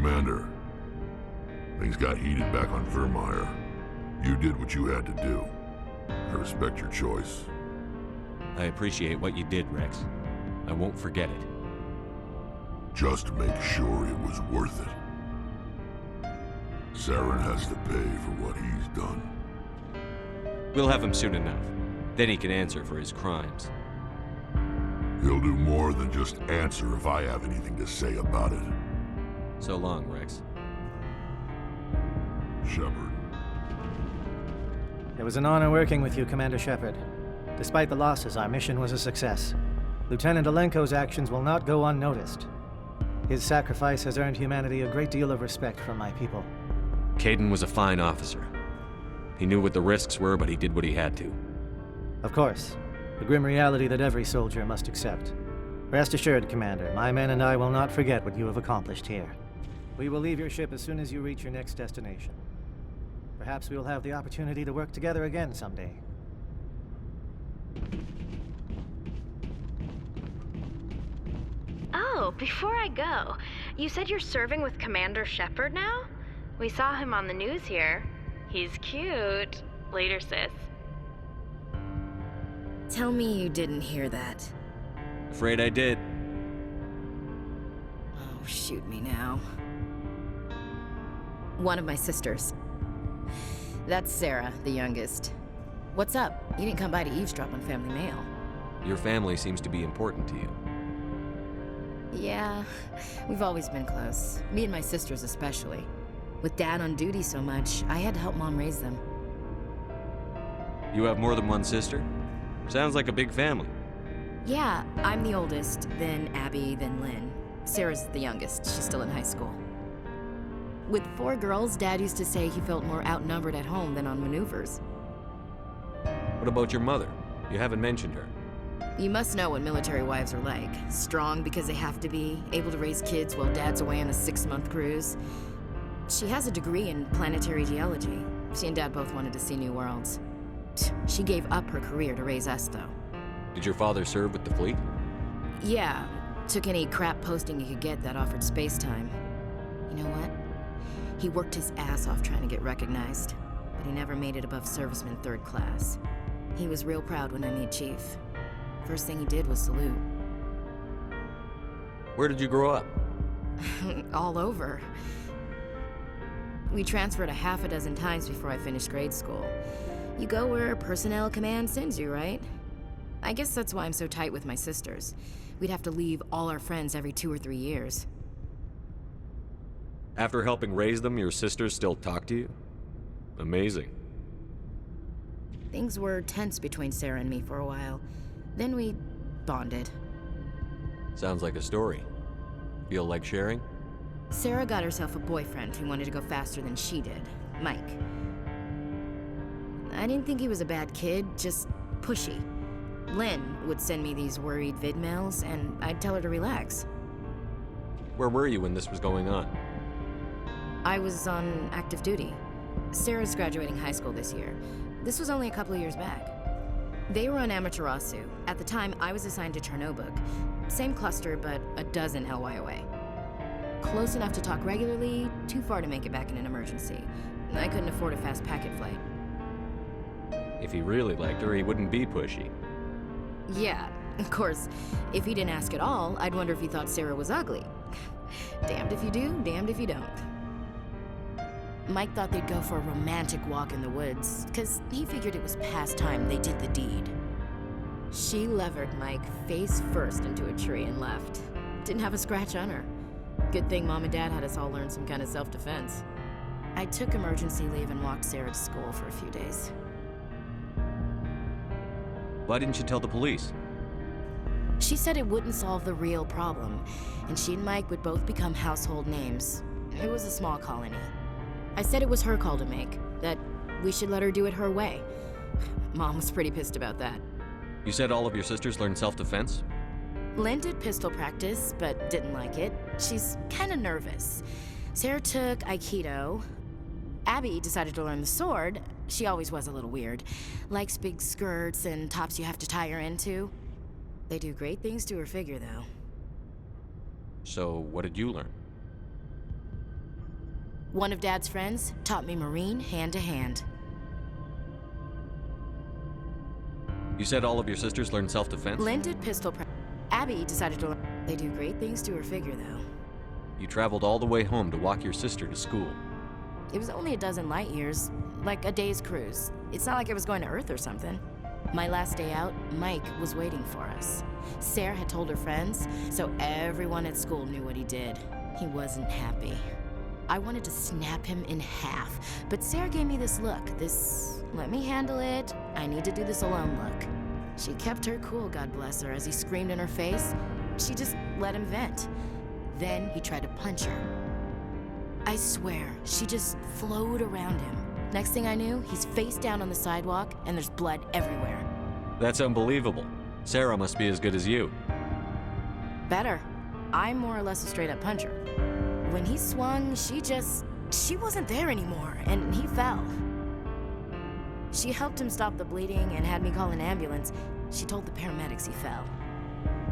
Commander, things got heated back on Vermeer. You did what you had to do. I respect your choice. I appreciate what you did, Rex. I won't forget it. Just make sure it was worth it. Saren has to pay for what he's done. We'll have him soon enough. Then he can answer for his crimes. He'll do more than just answer if I have anything to say about it. So long, Rex. Shepard. It was an honor working with you, Commander Shepard. Despite the losses, our mission was a success. Lieutenant Alenko's actions will not go unnoticed. His sacrifice has earned humanity a great deal of respect from my people. Kaidan was a fine officer. He knew what the risks were, but he did what he had to. Of course, the grim reality that every soldier must accept. Rest assured, Commander, my men and I will not forget what you have accomplished here. We will leave your ship as soon as you reach your next destination. Perhaps we will have the opportunity to work together again someday. Oh, before I go, you said you're serving with Commander Shepard now? We saw him on the news here. He's cute. Later, sis. Tell me you didn't hear that. Afraid I did. Oh, shoot me now. One of my sisters. That's Sarah, the youngest. What's up? You didn't come by to eavesdrop on family mail. Your family seems to be important to you. Yeah, we've always been close. Me and my sisters especially. With Dad on duty so much, I had to help Mom raise them. You have more than one sister? Sounds like a big family. Yeah, I'm the oldest, then Abby, then Lynn. Sarah's the youngest. She's still in high school. With 4 girls, Dad used to say he felt more outnumbered at home than on maneuvers. What about your mother? You haven't mentioned her. You must know what military wives are like. Strong because they have to be, able to raise kids while Dad's away on a 6-month cruise. She has a degree in planetary geology. She and Dad both wanted to see new worlds. She gave up her career to raise us, though. Did your father serve with the fleet? Yeah, took any crap posting he could get that offered space time. You know what? He worked his ass off trying to get recognized, but he never made it above serviceman 3rd class. He was real proud when I made chief. First thing he did was salute. Where did you grow up? All over. We transferred a half a dozen times before I finished grade school. You go where personnel command sends you, right? I guess that's why I'm so tight with my sisters. We'd have to leave all our friends every 2 or 3 years. After helping raise them, your sisters still talk to you? Amazing. Things were tense between Sarah and me for a while. Then we bonded. Sounds like a story. Feel like sharing? Sarah got herself a boyfriend who wanted to go faster than she did, Mike. I didn't think he was a bad kid, just pushy. Lynn would send me these worried vid mails, and I'd tell her to relax. Where were you when this was going on? I was on active duty. Sarah's graduating high school this year. This was only a couple of years back. They were on Amaterasu. At the time, I was assigned to Chernobog. Same cluster, but a dozen LY away. Close enough to talk regularly, too far to make it back in an emergency. I couldn't afford a fast packet flight. If he really liked her, he wouldn't be pushy. Yeah, of course. If he didn't ask at all, I'd wonder if he thought Sarah was ugly. Damned if you do, damned if you don't. Mike thought they'd go for a romantic walk in the woods, because he figured it was past time they did the deed. She levered Mike face first into a tree and left. Didn't have a scratch on her. Good thing Mom and Dad had us all learn some kind of self-defense. I took emergency leave and walked Sarah to school for a few days. Why didn't you tell the police? She said it wouldn't solve the real problem, and she and Mike would both become household names. It was a small colony. I said it was her call to make, that we should let her do it her way. Mom was pretty pissed about that. You said all of your sisters learned self-defense? Lynn did pistol practice, but didn't like it. She's kind of nervous. Sarah took Aikido. Abby decided to learn the sword. She always was a little weird. Likes big skirts and tops you have to tie her into. They do great things to her figure, though. So, what did you learn? One of Dad's friends taught me Marine hand to hand. You said all of your sisters learned self-defense? Lynn did pistol practice. Abby decided to learn. They do great things to her figure, though. You traveled all the way home to walk your sister to school. It was only a dozen light years, like a day's cruise. It's not like I was going to Earth or something. My last day out, Mike was waiting for us. Sarah had told her friends, so everyone at school knew what he did. He wasn't happy. I wanted to snap him in half, but Sarah gave me this look, this let me handle it, I need to do this alone look. She kept her cool, God bless her, as he screamed in her face. She just let him vent. Then he tried to punch her. I swear, she just flowed around him. Next thing I knew, he's face down on the sidewalk, and there's blood everywhere. That's That's unbelievable. Sarah must be as good as you. better. I'm more or less a straight-up puncher. When he swung, she wasn't there anymore, and he fell. She helped him stop the bleeding and had me call an ambulance. She told the paramedics he fell.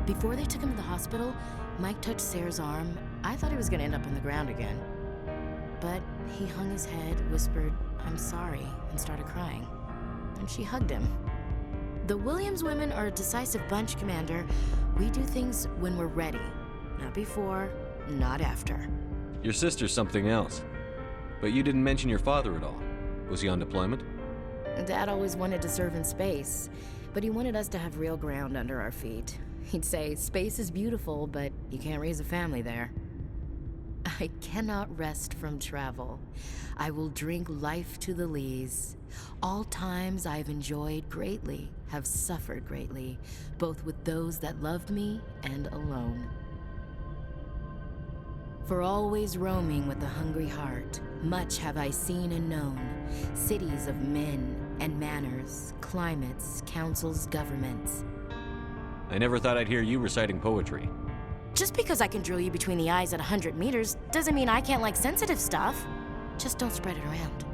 Before they took him to the hospital, Mike touched Sarah's arm. I thought he was gonna end up on the ground again. But he hung his head, whispered, "I'm sorry," and started crying. And she hugged him. The Williams women are a decisive bunch, Commander. We do things when we're ready. Not before, not after. Your sister's something else. But you didn't mention your father at all. Was he on deployment? Dad always wanted to serve in space, but he wanted us to have real ground under our feet. He'd say, space is beautiful, but you can't raise a family there. I cannot rest from travel. I will drink life to the lees. All times I've enjoyed greatly, have suffered greatly, both with those that loved me and alone. For always roaming with a hungry heart, much have I seen and known, cities of men and manners, climates, councils, governments. I never thought I'd hear you reciting poetry. Just because I can drill you between the eyes at 100 meters doesn't mean I can't like sensitive stuff. Just don't spread it around.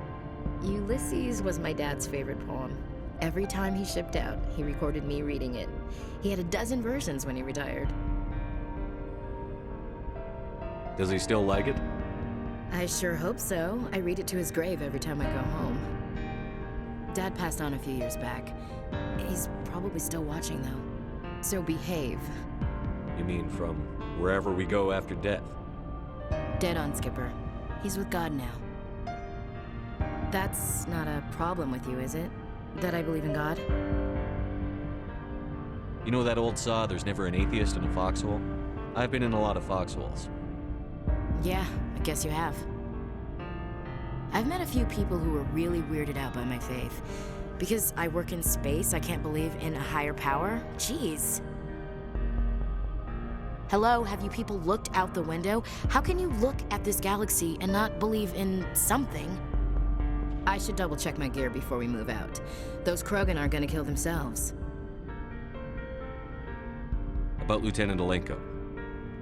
Ulysses was my dad's favorite poem. Every time he shipped out, he recorded me reading it. He had a dozen versions when he retired. Does he still like it? I sure hope so. I read it to his grave every time I go home. Dad passed on a few years back. He's probably still watching, though. So behave. You mean from wherever we go after death? Dead on, Skipper. He's with God now. That's not a problem with you, is it? That I believe in God? You know that old saw, there's never an atheist in a foxhole? I've been in a lot of foxholes. Yeah, I guess you have. I've met a few people who were really weirded out by my faith. Because I work in space, I can't believe in a higher power? Jeez. Hello, have you people looked out the window? How can you look at this galaxy and not believe in something? I should double check my gear before we move out. Those Krogan aren't gonna kill themselves. About Lieutenant Alenko.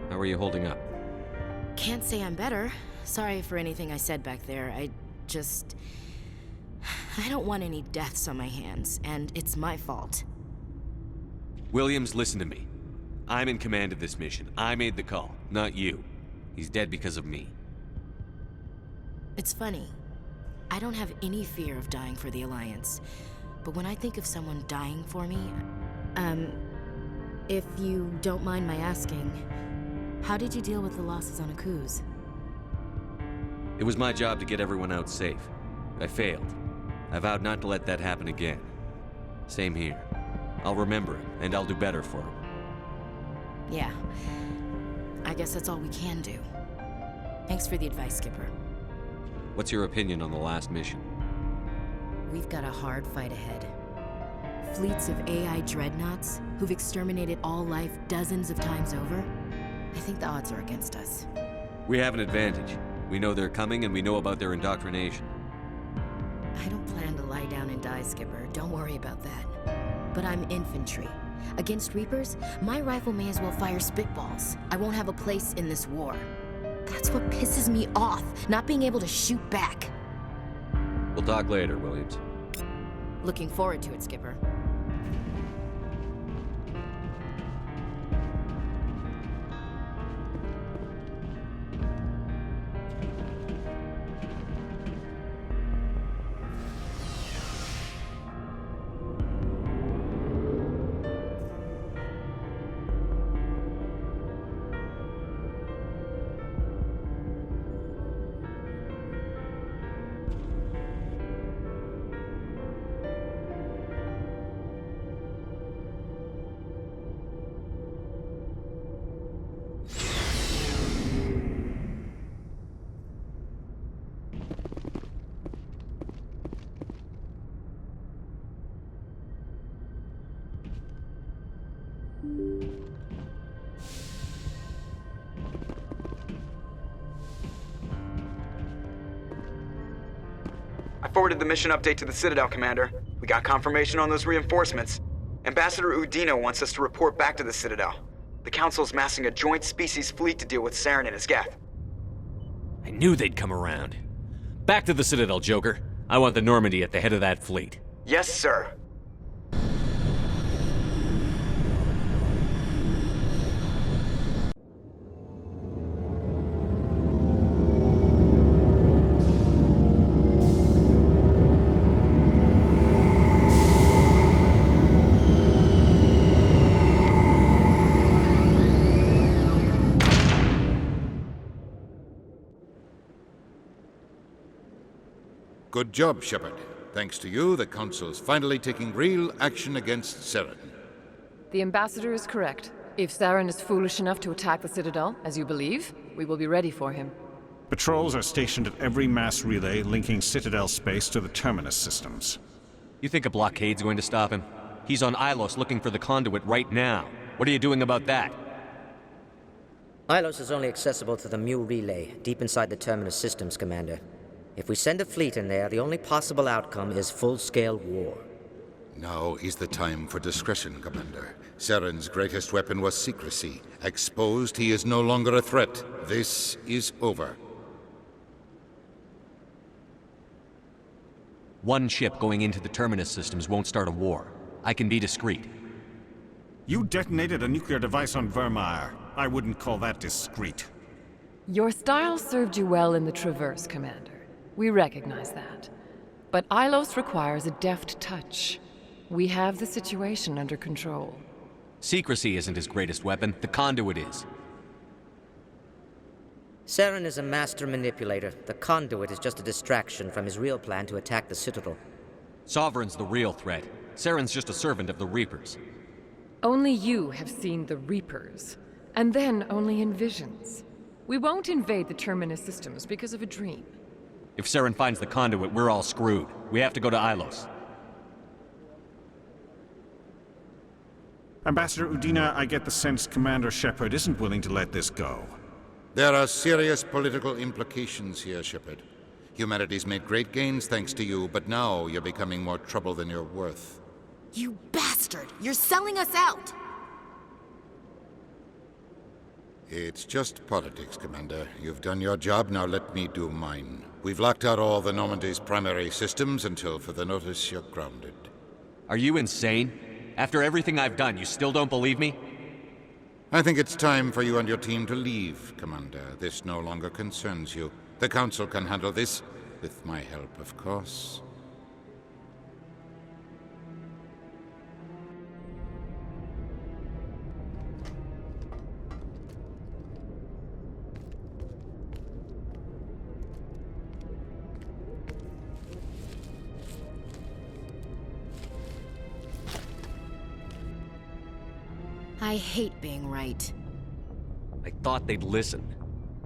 How are you holding up? Can't say I'm better. Sorry for anything I said back there. I don't want any deaths on my hands, and it's my fault. Williams, listen to me. I'm in command of this mission. I made the call, not you. He's dead because of me. It's funny. I don't have any fear of dying for the Alliance. But when I think of someone dying for me, if you don't mind my asking, how did you deal with the losses on Akuz? It was my job to get everyone out safe. I failed. I vowed not to let that happen again. Same here. I'll remember it, and I'll do better for him. Yeah. I guess guess that's all we can do. Thanks for the advice, Skipper. What's your opinion on the last mission? We've got a hard fight ahead. Fleets of AI dreadnoughts who've exterminated all life dozens of times over. I think the odds are against us. We have an advantage. We know they're coming and we know about their indoctrination. I don't plan to lie down and die, Skipper. Don't worry about that. But I'm infantry. Against Reapers, my rifle may as well fire spitballs. I won't have a place in this war. That's what pisses me off, not being able to shoot back. We'll talk later, Williams. Looking forward to it, Skipper. I forwarded the mission update to the Citadel, Commander. We got confirmation on those reinforcements. Ambassador Udina wants us to report back to the Citadel. The Council's massing a joint species fleet to deal with Saren and his Geth. I knew they'd come around. Back to the Citadel, Joker. I want the Normandy at the head of that fleet. Yes, sir. Good job, Shepard. Thanks to you, the Council's finally taking real action against Saren. The Ambassador is correct. If Saren is foolish enough to attack the Citadel, as you believe, we will be ready for him. Patrols are stationed at every mass relay linking Citadel space to the Terminus systems. You think a blockade's going to stop him? He's on Ilos looking for the conduit right now. What are you doing about that? Ilos is only accessible to the Mu relay, deep inside the Terminus systems, Commander. If we send a fleet in there, the only possible outcome is full-scale war. Now is the time for discretion, Commander. Saren's greatest weapon was secrecy. Exposed, he is no longer a threat. This is over. One ship going into the Terminus systems won't start a war. I can be discreet. You detonated a nuclear device on Vermeer. I wouldn't call that discreet. Your style served you well in the Traverse, Commander. We recognize that. But Ilos requires a deft touch. We have the situation under control. Secrecy isn't his greatest weapon. The conduit is. Saren is a master manipulator. The conduit is just a distraction from his real plan to attack the Citadel. Sovereign's the real threat. Saren's just a servant of the Reapers. Only you have seen the Reapers, and then only in visions. We won't invade the Terminus systems because of a dream. If Saren finds the conduit, we're all screwed. We have to go to Ilos. Ambassador Udina, I get the sense Commander Shepard isn't willing to let this go. There are serious political implications here, Shepard. Humanity's made great gains thanks to you, but now you're becoming more trouble than you're worth. You bastard! You're selling us out! It's just politics, Commander. You've done your job, now let me do mine. We've locked out all the Normandy's primary systems until further notice you're grounded. Are you insane? After everything I've done, you still don't believe me? I think it's time for you and your team to leave, Commander. This no longer concerns you. The Council can handle this, with my help, of course. I hate being right. I thought they'd listen.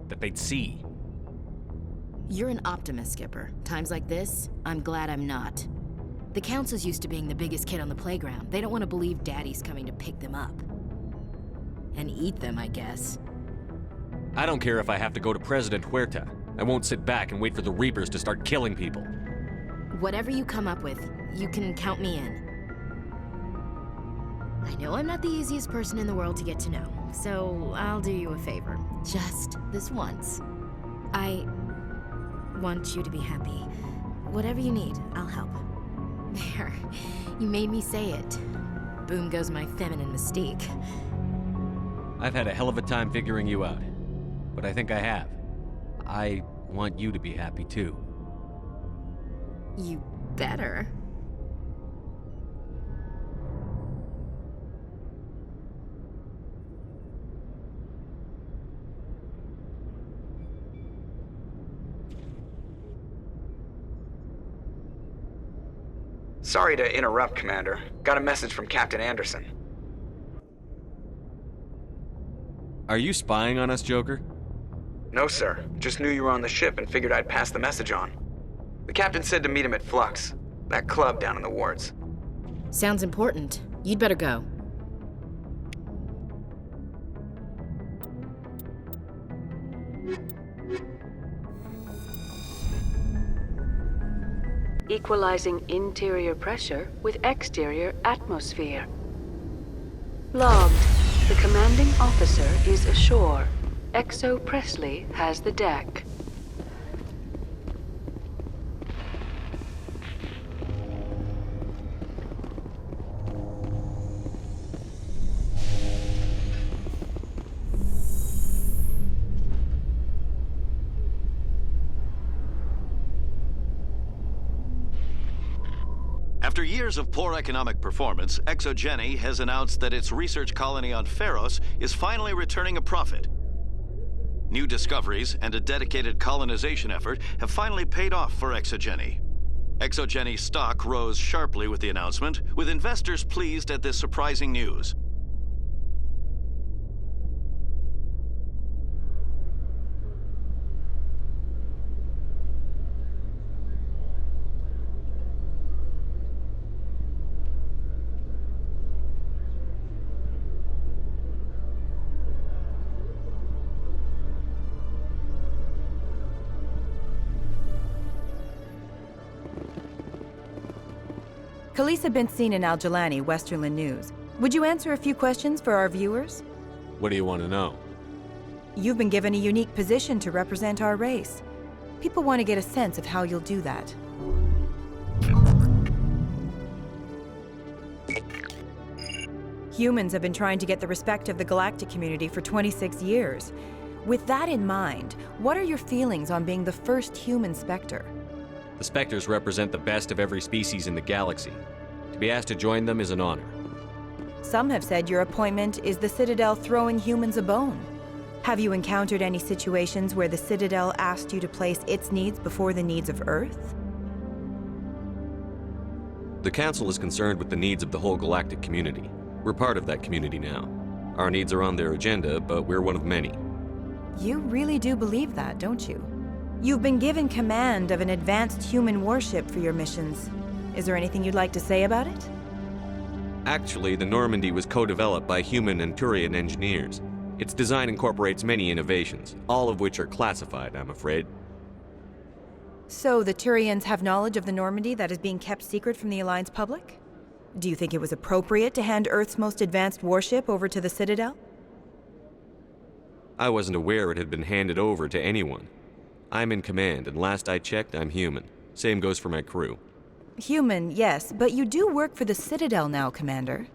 That they'd see. You're an optimist, Skipper. Times like this, I'm glad I'm not. The Council's used to being the biggest kid on the playground. They don't want to believe Daddy's coming to pick them up. And eat them, I guess. I don't care if I have to go to President Huerta. I won't sit back and wait for the Reapers to start killing people. Whatever you come up with, you can count me in. I know I'm not the easiest person in the world to get to know, so I'll do you a favor. Just this once. I want you to be happy. Whatever you need, I'll help. There. You made me say it. Boom goes my feminine mystique. I've had a hell of a time figuring you out. But I think I have. I want you to be happy too. You better. Sorry to interrupt, Commander. Got a message from Captain Anderson. Are you spying on us, Joker? No, sir. Just knew you were on the ship and figured I'd pass the message on. The captain said to meet him at Flux, that club down in the wards. Sounds important. You'd better go. Equalizing interior pressure with exterior atmosphere. Logged. The commanding officer is ashore. Exo Presley has the deck. After years of poor economic performance, ExoGeni has announced that its research colony on Feros is finally returning a profit. New discoveries and a dedicated colonization effort have finally paid off for ExoGeni. ExoGeni stock rose sharply with the announcement, with investors pleased at this surprising news. Khaleesa been seen in Al-Jalani, Westerland News. Would you answer a few questions for our viewers? What do you want to know? You've been given a unique position to represent our race. People want to get a sense of how you'll do that. Humans have been trying to get the respect of the galactic community for 26 years. With that in mind, what are your feelings on being the first human Spectre? The Spectres represent the best of every species in the galaxy. To be asked to join them is an honor. Some have said your appointment is the Citadel throwing humans a bone. Have you encountered any situations where the Citadel asked you to place its needs before the needs of Earth? The Council is concerned with the needs of the whole galactic community. We're part of that community now. Our needs are on their agenda, but we're one of many. You really do believe that, don't you? You've been given command of an advanced human warship for your missions. Is there anything you'd like to say about it? Actually, the Normandy was co-developed by human and Turian engineers. Its design incorporates many innovations, all of which are classified, I'm afraid. So the Turians have knowledge of the Normandy that is being kept secret from the Alliance public? Do you think it was appropriate to hand Earth's most advanced warship over to the Citadel? I wasn't aware it had been handed over to anyone. I'm in command, and last I checked, I'm human. Same goes for my crew. Human, yes, but you do work for the Citadel now, Commander.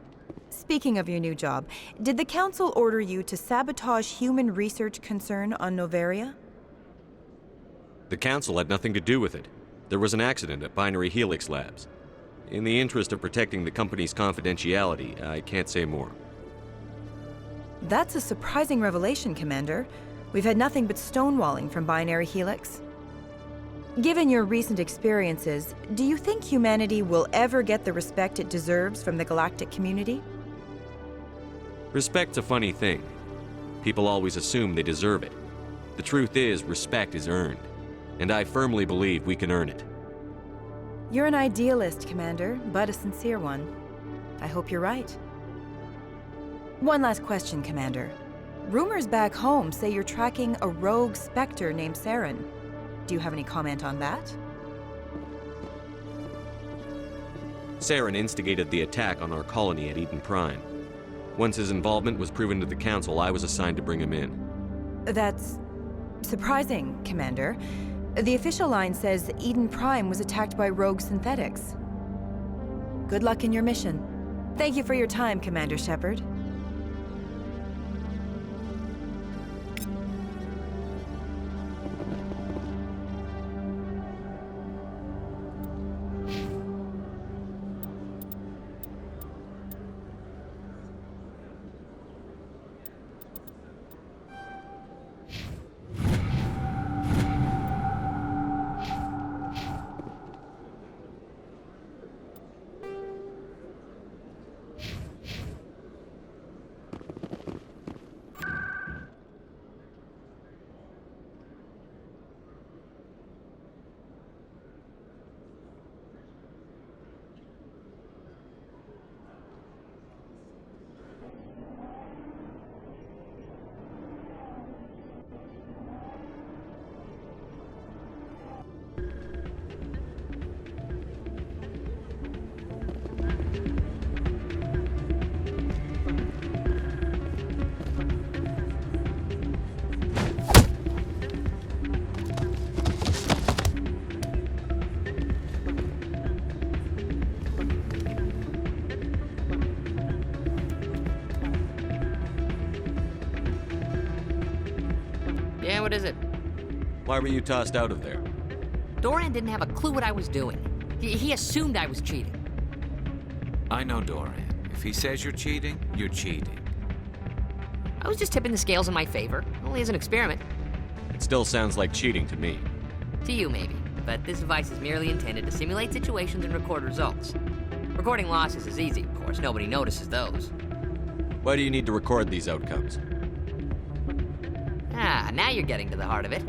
Speaking of your new job, did the Council order you to sabotage human research concern on Noveria? The Council had nothing to do with it. There was an accident at Binary Helix Labs. In the interest of protecting the company's confidentiality, I can't say more. That's a surprising revelation, Commander. We've had nothing but stonewalling from Binary Helix. Given your recent experiences, do you think humanity will ever get the respect it deserves from the galactic community? Respect's a funny thing. People always assume they deserve it. The truth is, respect is earned. And I firmly believe we can earn it. You're an idealist, Commander, but a sincere one. I hope you're right. One last question, Commander. Rumors back home say you're tracking a rogue Spectre named Saren. Do you have any comment on that? Saren instigated the attack on our colony at Eden Prime. Once his involvement was proven to the Council, I was assigned to bring him in. That's surprising, Commander. The official line says Eden Prime was attacked by rogue synthetics. Good luck in your mission. Thank you for your time, Commander Shepard. Yeah, what is it? Why were you tossed out of there? Doran didn't have a clue what I was doing. He assumed I was cheating. I know Doran. If he says you're cheating, you're cheating. I was just tipping the scales in my favor, only as an experiment. It still sounds like cheating to me. To you, maybe. But this device is merely intended to simulate situations and record results. Recording losses is easy, of course. Nobody notices those. Why do you need to record these outcomes? Ah, now you're getting to the heart of it.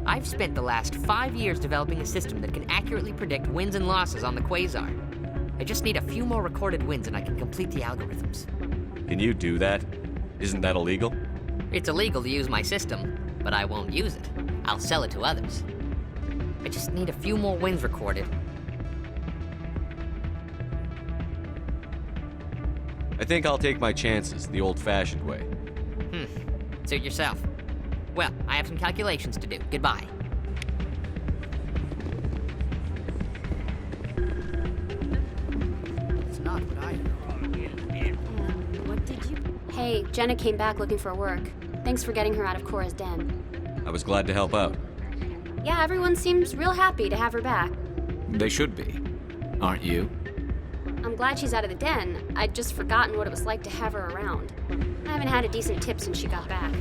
I've spent the last 5 years developing a system that can accurately predict wins and losses on the Quasar. I just need a few more recorded wins and I can complete the algorithms. Can you do that? Isn't that illegal? It's illegal to use my system, but I won't use it. I'll sell it to others. I just need a few more wins recorded. I think I'll take my chances the old-fashioned way. Suit yourself. Well, I have some calculations to do. Goodbye. It's not what I... What did you... Hey, Jenna came back looking for work. Thanks for getting her out of Cora's den. I was glad to help out. Yeah, everyone seems real happy to have her back. They should be. Aren't you? I'm glad she's out of the den. I'd just forgotten what it was like to have her around. I haven't had a decent tip since she got back.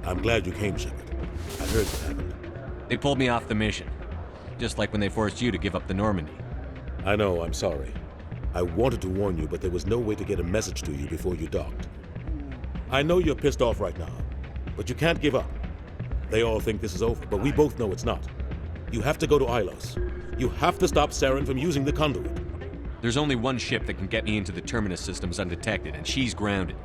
I'm glad you came, Shepard. I heard what happened. They pulled me off the mission. Just like when they forced you to give up the Normandy. I know, I'm sorry. I wanted to warn you, but there was no way to get a message to you before you docked. I know you're pissed off right now, but you can't give up. They all think this is over, but we both know it's not. You have to go to Ilos. You have to stop Saren from using the conduit. There's only one ship that can get me into the Terminus systems undetected, and she's grounded.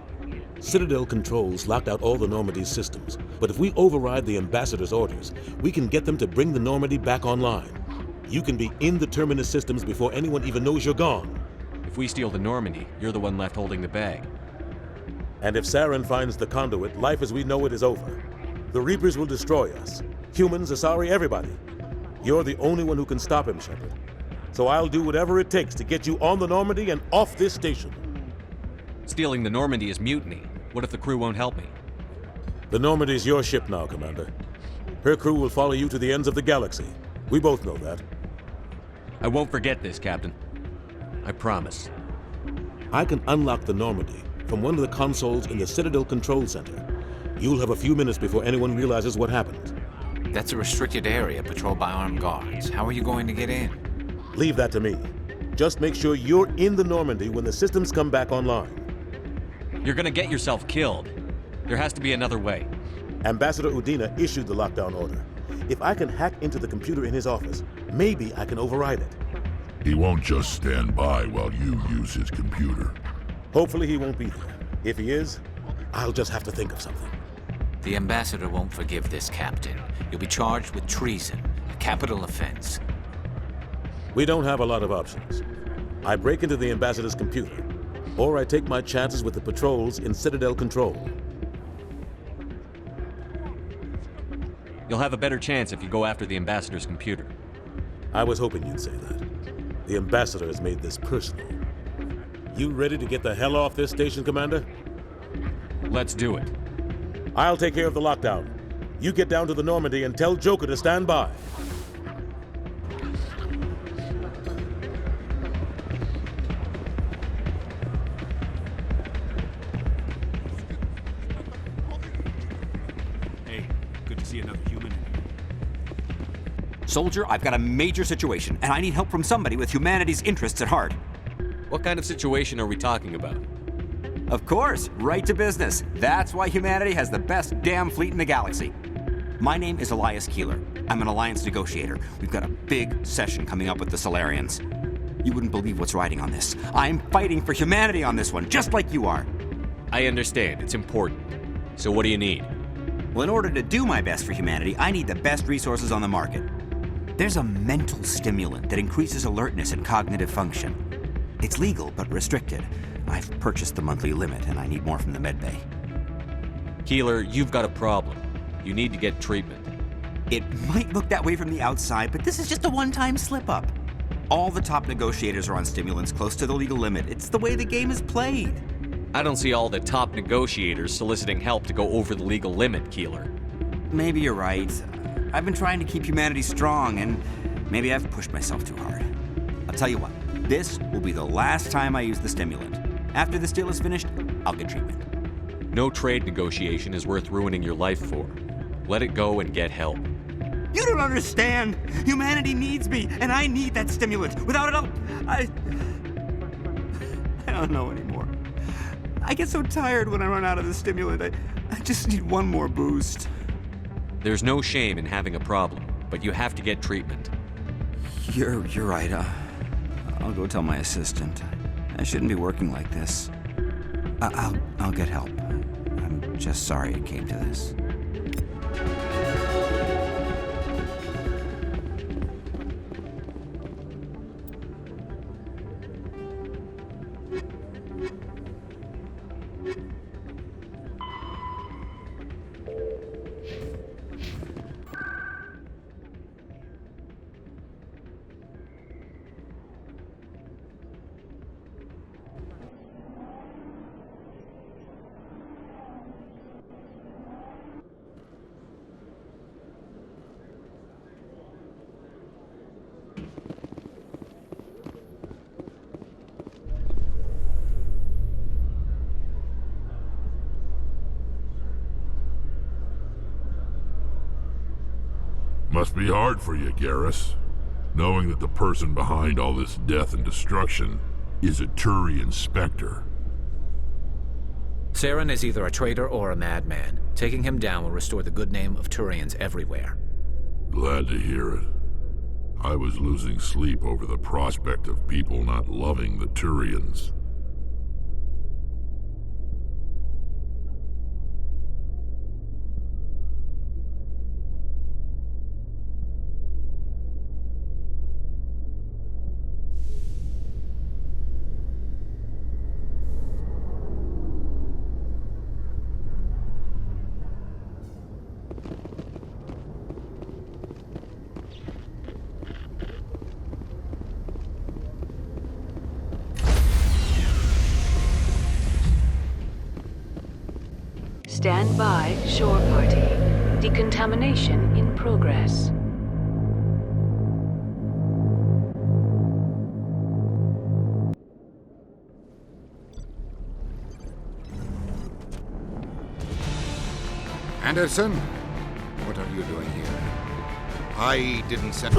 Citadel controls locked out all the Normandy's systems, but if we override the Ambassador's orders, we can get them to bring the Normandy back online. You can be in the Terminus systems before anyone even knows you're gone. If we steal the Normandy, you're the one left holding the bag. And if Saren finds the conduit, life as we know it is over. The Reapers will destroy us. Humans, Asari, everybody. You're the only one who can stop him, Shepard. So I'll do whatever it takes to get you on the Normandy and off this station. Stealing the Normandy is mutiny. What if the crew won't help me? The Normandy's your ship now, Commander. Her crew will follow you to the ends of the galaxy. We both know that. I won't forget this, Captain. I promise. I can unlock the Normandy from one of the consoles in the Citadel Control Center. You'll have a few minutes before anyone realizes what happened. That's a restricted area patrolled by armed guards. How are you going to get in? Leave that to me. Just make sure you're in the Normandy when the systems come back online. You're gonna get yourself killed. There has to be another way. Ambassador Udina issued the lockdown order. If I can hack into the computer in his office, maybe I can override it. He won't just stand by while you use his computer. Hopefully he won't be there. If he is, I'll just have to think of something. The ambassador won't forgive this, Captain. You'll be charged with treason, a capital offense. We don't have a lot of options. I break into the ambassador's computer, or I take my chances with the patrols in Citadel Control. You'll have a better chance if you go after the ambassador's computer. I was hoping you'd say that. The ambassador has made this personal. You ready to get the hell off this station, Commander? Let's do it. I'll take care of the lockdown. You get down to the Normandy and tell Joker to stand by. Hey, good to see another human in here. Soldier, I've got a major situation, and I need help from somebody with humanity's interests at heart. What kind of situation are we talking about? Of course, right to business. That's why humanity has the best damn fleet in the galaxy. My name is Elias Keeler. I'm an alliance negotiator. We've got a big session coming up with the Solarians. You wouldn't believe what's riding on this. I'm fighting for humanity on this one, just like you are. I understand. It's important. So what do you need? Well, in order to do my best for humanity, I need the best resources on the market. There's a mental stimulant that increases alertness and cognitive function. It's legal, but restricted. I've purchased the monthly limit, and I need more from the medbay. Keeler, you've got a problem. You need to get treatment. It might look that way from the outside, but this is just a one-time slip-up. All the top negotiators are on stimulants close to the legal limit. It's the way the game is played. I don't see all the top negotiators soliciting help to go over the legal limit, Keeler. Maybe you're right. I've been trying to keep humanity strong, and maybe I've pushed myself too hard. I'll tell you what, this will be the last time I use the stimulant. After this deal is finished, I'll get treatment. No trade negotiation is worth ruining your life for. Let it go and get help. You don't understand! Humanity needs me, and I need that stimulant. Without it, I don't know anymore. I get so tired when I run out of the stimulant. I just need one more boost. There's no shame in having a problem, but you have to get treatment. You're right. I'll go tell my assistant. I shouldn't be working like this. I'll get help. I'm just sorry it came to this. Must be hard for you, Garrus, knowing that the person behind all this death and destruction is a Turian Spectre. Saren is either a traitor or a madman. Taking him down will restore the good name of Turians everywhere. Glad to hear it. I was losing sleep over the prospect of people not loving the Turians. Stand by, shore party. Decontamination in progress. Anderson, what are you doing here? I didn't send...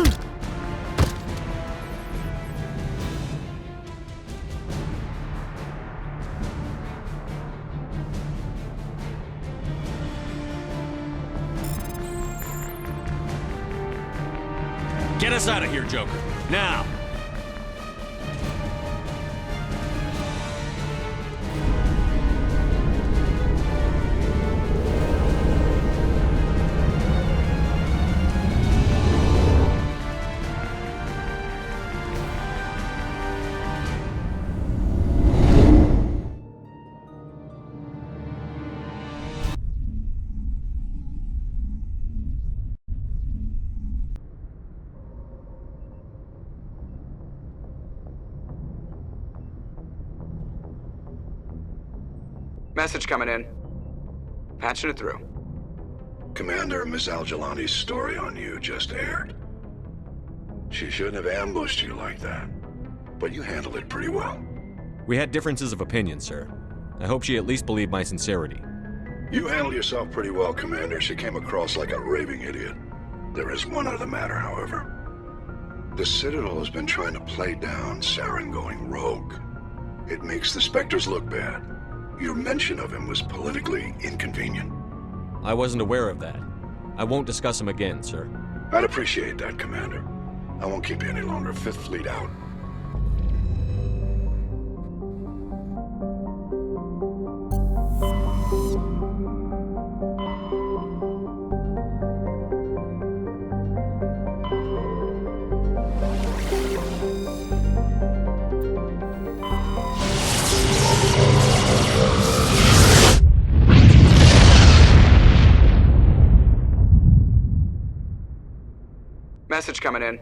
Get us out of here, Joker. Now! Message coming in. Patching it through. Commander, Ms. Al-Jalani's story on you just aired. She shouldn't have ambushed you like that, but you handled it pretty well. We had differences of opinion, sir. I hope she at least believed my sincerity. You handled yourself pretty well, Commander. She came across like a raving idiot. There is one other matter, however. The Citadel has been trying to play down Saren going rogue. It makes the Spectres look bad. Your mention of him was politically inconvenient. I wasn't aware of that. I won't discuss him again, sir. I'd appreciate that, Commander. I won't keep you any longer. Fifth Fleet out. Message coming in.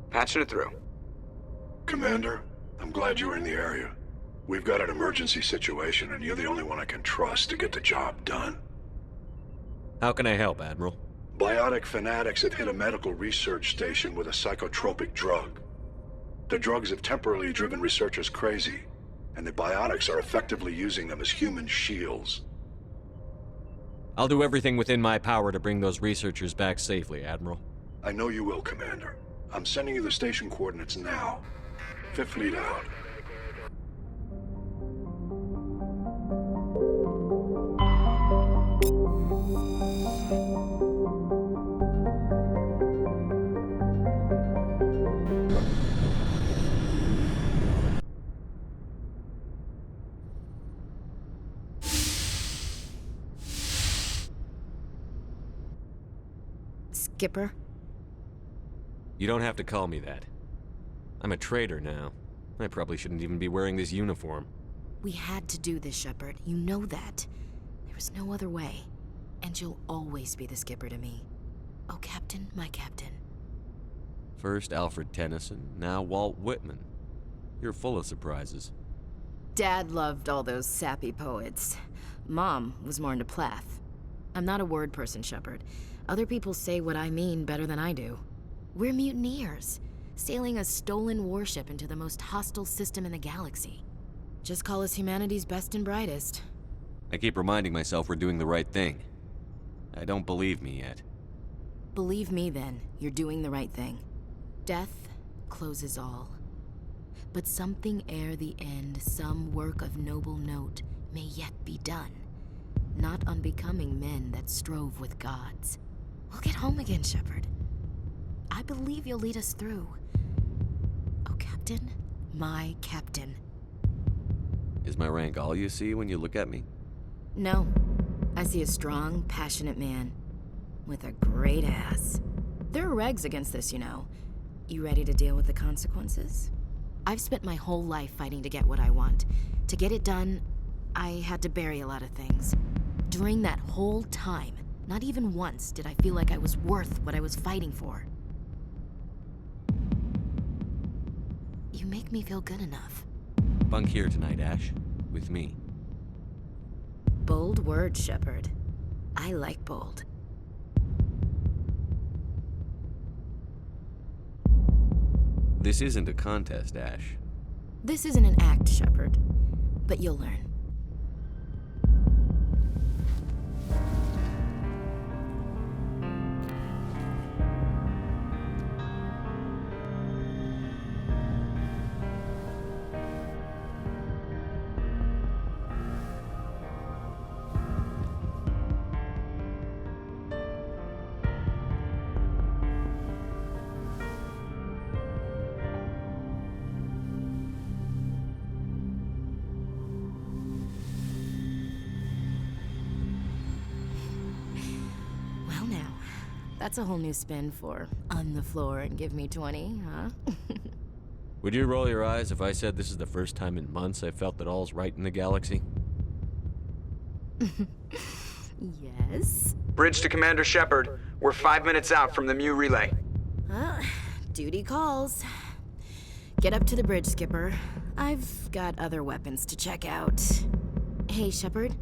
Patching it through. Commander, I'm glad you were in the area. We've got an emergency situation, and you're the only one I can trust to get the job done. How can I help, Admiral? Biotic fanatics have hit a medical research station with a psychotropic drug. The drugs have temporarily driven researchers crazy, and the biotics are effectively using them as human shields. I'll do everything within my power to bring those researchers back safely, Admiral. I know you will, Commander. I'm sending you the station coordinates now. Fifth Fleet out. Skipper? You don't have to call me that. I'm a traitor now. I probably shouldn't even be wearing this uniform. We had to do this, Shepard. You know that. There was no other way. And you'll always be the skipper to me. Oh, Captain, my Captain. First Alfred Tennyson, now Walt Whitman. You're full of surprises. Dad loved all those sappy poets. Mom was more into Plath. I'm not a word person, Shepard. Other people say what I mean better than I do. We're mutineers, sailing a stolen warship into the most hostile system in the galaxy. Just call us humanity's best and brightest. I keep reminding myself we're doing the right thing. I don't believe me yet. Believe me then, you're doing the right thing. Death closes all. But something ere the end, some work of noble note, may yet be done. Not unbecoming men that strove with gods. We'll get home again, Shepard. I believe you'll lead us through. Oh, Captain, my Captain. Is my rank all you see when you look at me? No. I see a strong, passionate man. With a great ass. There are regs against this, you know. You ready to deal with the consequences? I've spent my whole life fighting to get what I want. To get it done, I had to bury a lot of things. During that whole time, not even once did I feel like I was worth what I was fighting for. You make me feel good enough. Bunk here tonight, Ash. With me. Bold words, Shepard. I like bold. This isn't a contest, Ash. This isn't an act, Shepard. But you'll learn. That's a whole new spin for on the floor and give me 20, huh? Would you roll your eyes if I said this is the first time in months I felt that all's right in the galaxy? Yes? Bridge to Commander Shepard. We're 5 minutes out from the Mu relay. Duty calls. Get up to the bridge, Skipper. I've got other weapons to check out. Hey, Shepard.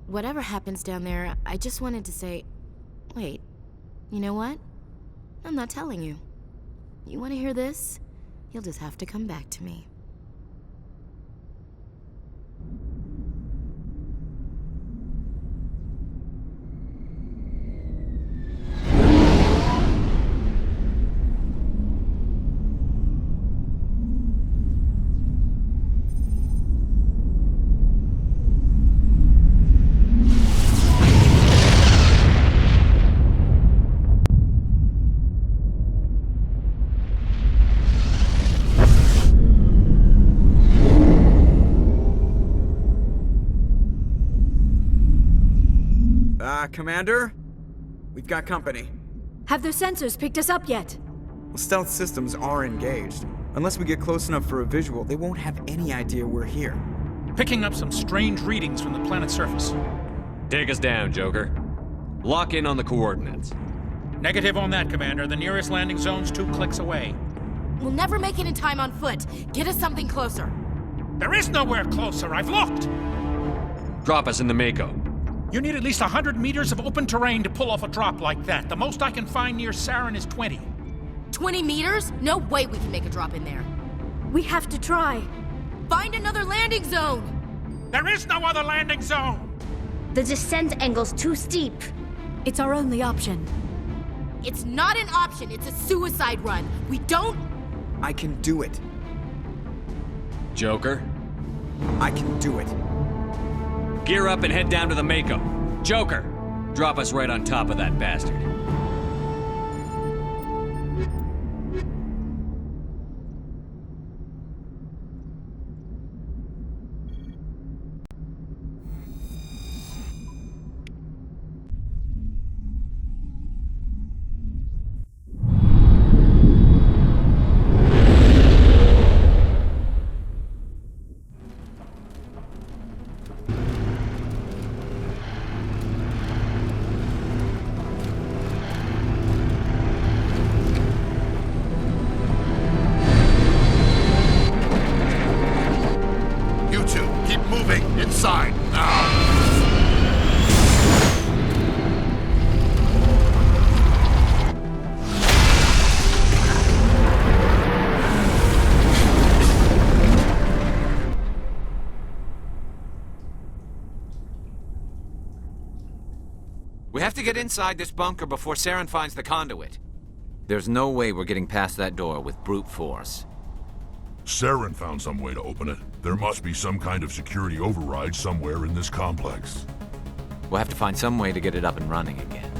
Whatever happens down there, I just wanted to say... Wait, you know what? I'm not telling you. You want to hear this? You'll just have to come back to me. Commander? We've got company. Have their sensors picked us up yet? Well, stealth systems are engaged. Unless we get close enough for a visual, they won't have any idea we're here. Picking up some strange readings from the planet's surface. Take us down, Joker. Lock in on the coordinates. Negative on that, Commander. The nearest landing zone's 2 clicks away. We'll never make it in time on foot. Get us something closer. There is nowhere closer. I've looked. Drop us in the Mako. You need at least 100 meters of open terrain to pull off a drop like that. The most I can find near Saren is 20. 20 meters? No way we can make a drop in there. We have to try. Find another landing zone! There is no other landing zone! The descent angle's too steep. It's our only option. It's not an option, it's a suicide run. We don't... I can do it. Joker? I can do it. Gear up and head down to the Mako. Joker, drop us right on top of that bastard. We have to get inside this bunker before Saren finds the conduit. There's no way we're getting past that door with brute force. Saren found some way to open it. There must be some kind of security override somewhere in this complex. We'll have to find some way to get it up and running again.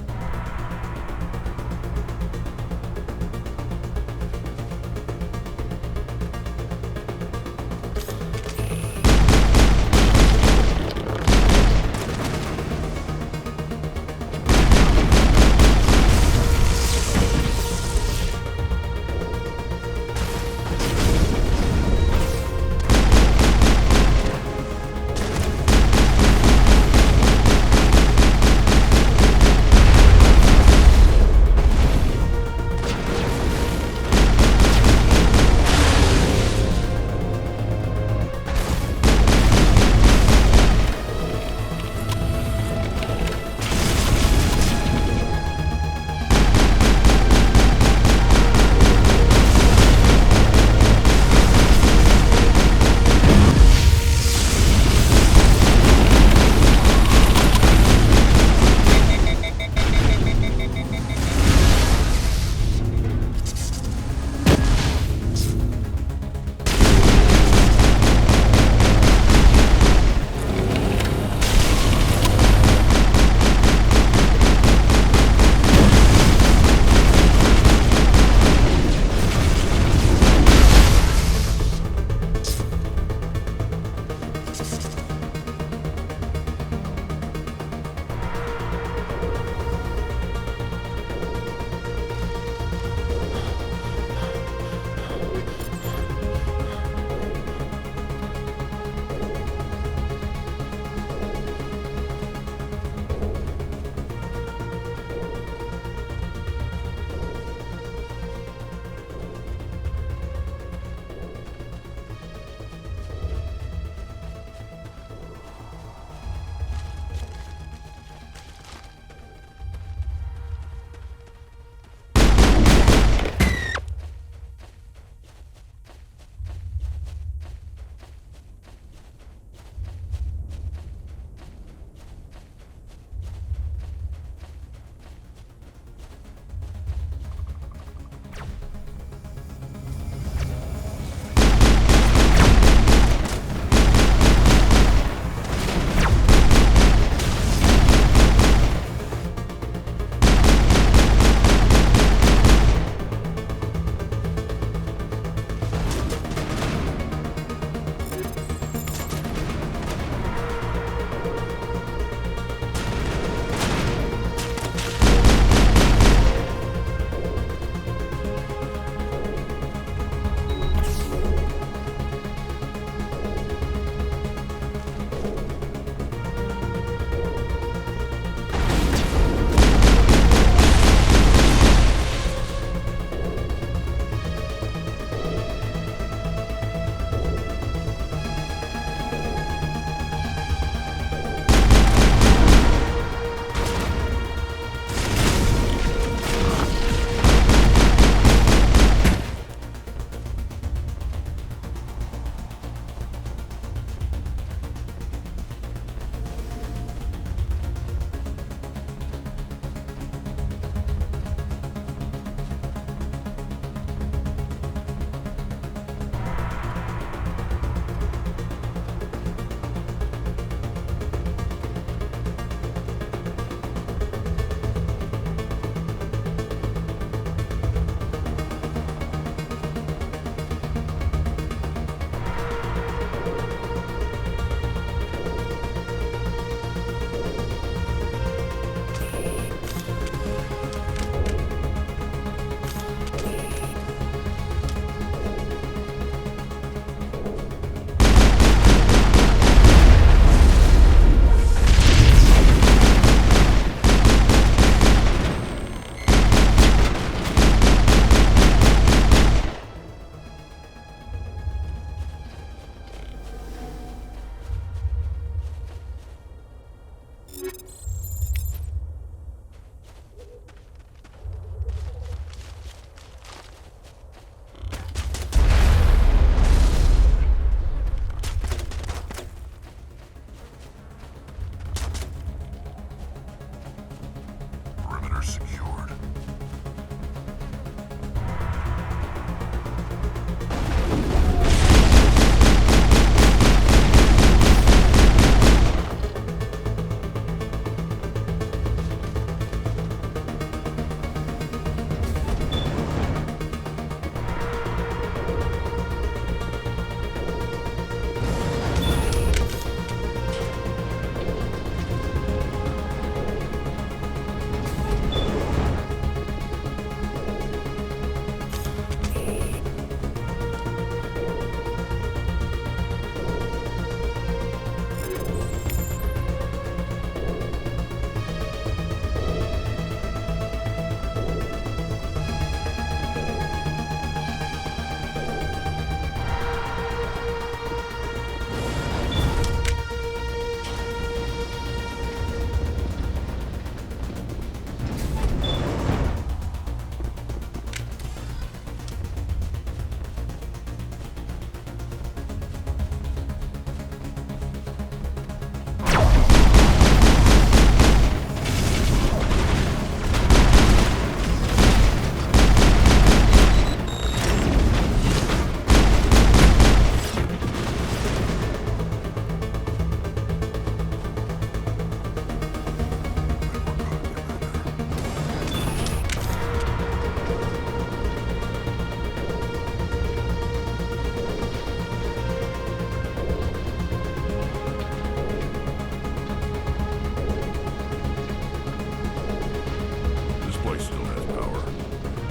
secured.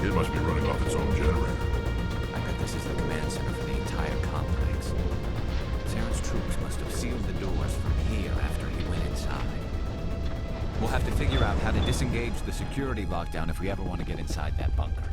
It must be running off its own generator. I bet this is the command center for the entire complex. Saren's troops must have sealed the doors from here after he went inside. We'll have to figure out how to disengage the security lockdown if we ever want to get inside that bunker.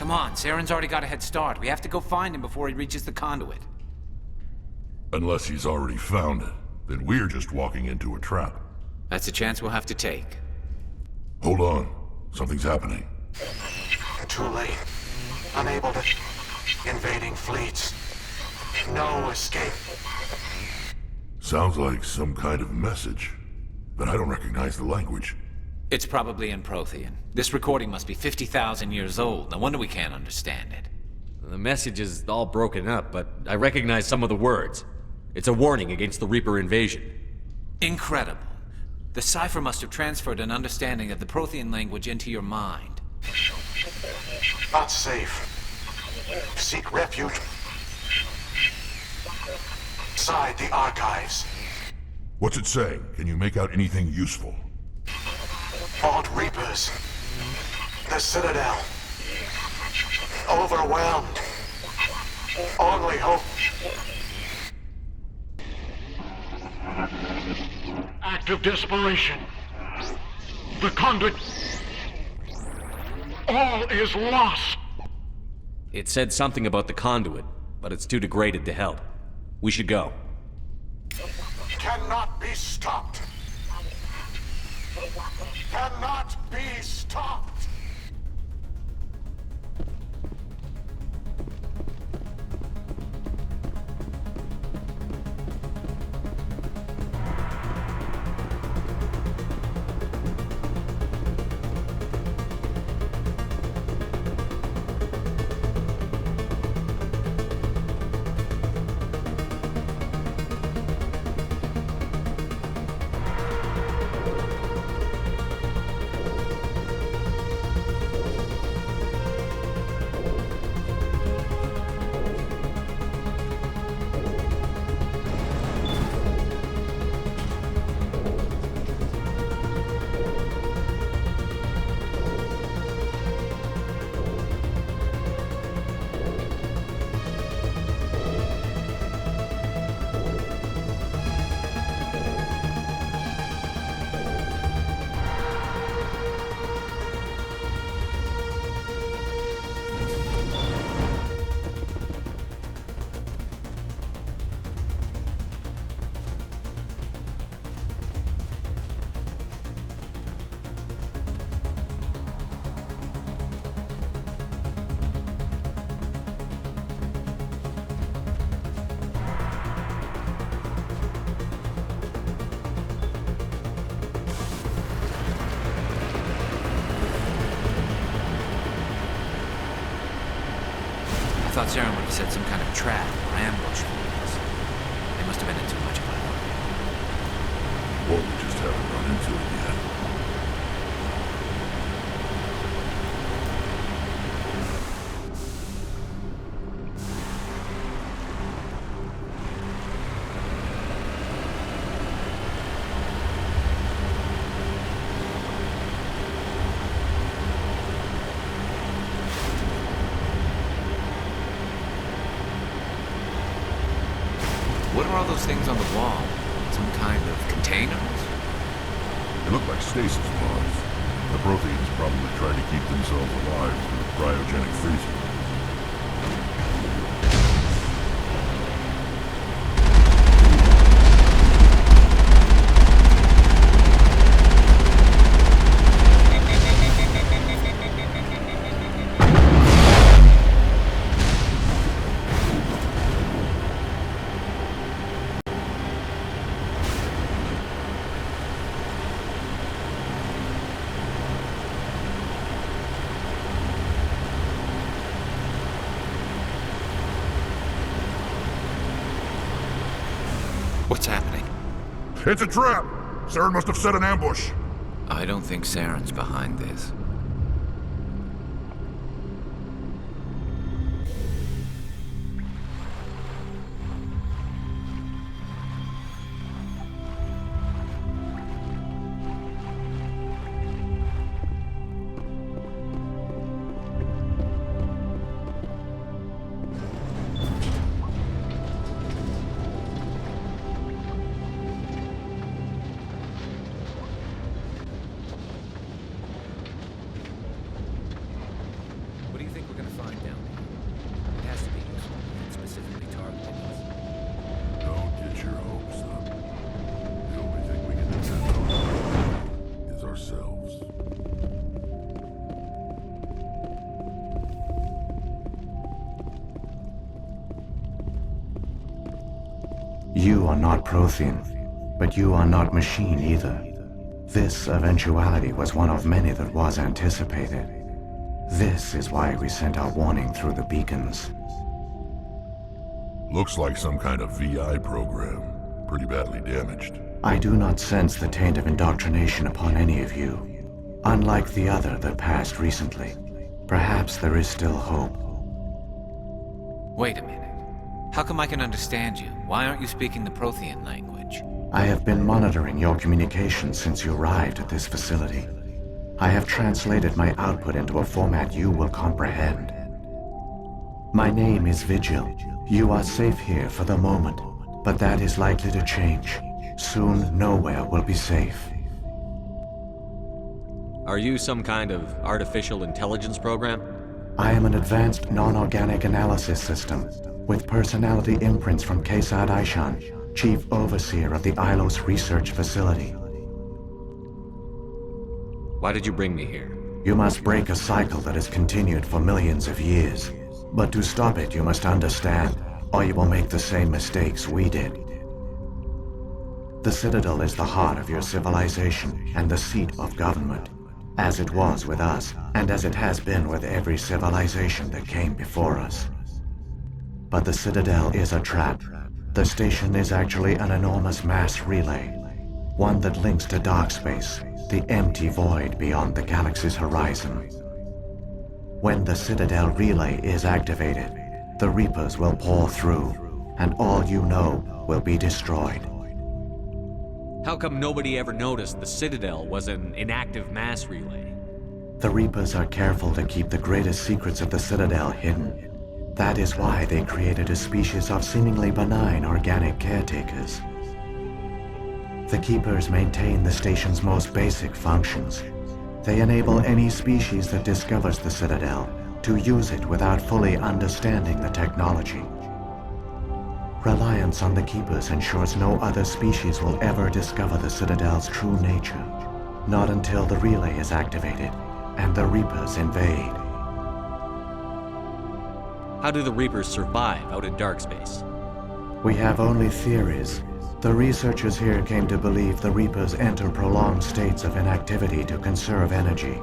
Come on, Saren's already got a head start. We have to go find him before he reaches the conduit. Unless he's already found it, then we're just walking into a trap. That's a chance we'll have to take. Hold on. Something's happening. Too late. Unable to... Invading fleets. No escape. Sounds like some kind of message, but I don't recognize the language. It's probably in Prothean. This recording must be 50,000 years old. No wonder we can't understand it. The message is all broken up, but I recognize some of the words. It's a warning against the Reaper invasion. Incredible. The cipher must have transferred an understanding of the Prothean language into your mind. Not safe. Seek refuge inside the archives. What's it saying? Can you make out anything useful? Vault Reapers. The Citadel. Overwhelmed. Only hope. Act of desperation. The conduit. All is lost. It said something about the conduit, but it's too degraded to help. We should go. Cannot be stopped. Cannot be stopped. thought Saren would have set some kind of trap or ambush for us. They must have been in too much of a hurry. Or we just haven't run into it yet. What are all those things on the wall? Some kind of containers? They look like stasis pods. The Protheans probably try to keep themselves alive through cryogenic freezing. What's happening? It's a trap! Saren must have set an ambush. I don't think Saren's behind this. What do you think we're gonna find down here? It has to be useful. It's specifically targeted us. Don't get your hopes up. The only thing we can depend on is ourselves. You are not Prothean, but you are not machine either. This eventuality was one of many that was anticipated. This is why we sent our warning through the beacons. Looks like some kind of VI program. Pretty badly damaged. I do not sense the taint of indoctrination upon any of you. Unlike the other that passed recently, perhaps there is still hope. Wait a minute. How come I can understand you? Why aren't you speaking the Prothean language? I have been monitoring your communications since you arrived at this facility. I have translated my output into a format you will comprehend. My name is Vigil. You are safe here for the moment, but that is likely to change. Soon, nowhere will be safe. Are you some kind of artificial intelligence program? I am an advanced non-organic analysis system, with personality imprints from Kesad Aishan, Chief Overseer of the Ilos Research Facility. Why did you bring me here? You must break a cycle that has continued for millions of years. But to stop it, you must understand, or you will make the same mistakes we did. The Citadel is the heart of your civilization and the seat of government, as it was with us, and as it has been with every civilization that came before us. But the Citadel is a trap. The station is actually an enormous mass relay, one that links to dark space, the empty void beyond the galaxy's horizon. When the Citadel relay is activated, the Reapers will pour through, and all you know will be destroyed. How come nobody ever noticed the Citadel was an inactive mass relay? The Reapers are careful to keep the greatest secrets of the Citadel hidden. That is why they created a species of seemingly benign organic caretakers. The Keepers maintain the station's most basic functions. They enable any species that discovers the Citadel to use it without fully understanding the technology. Reliance on the Keepers ensures no other species will ever discover the Citadel's true nature, not until the relay is activated and the Reapers invade. How do the Reapers survive out in dark space? We have only theories. The researchers here came to believe the Reapers enter prolonged states of inactivity to conserve energy.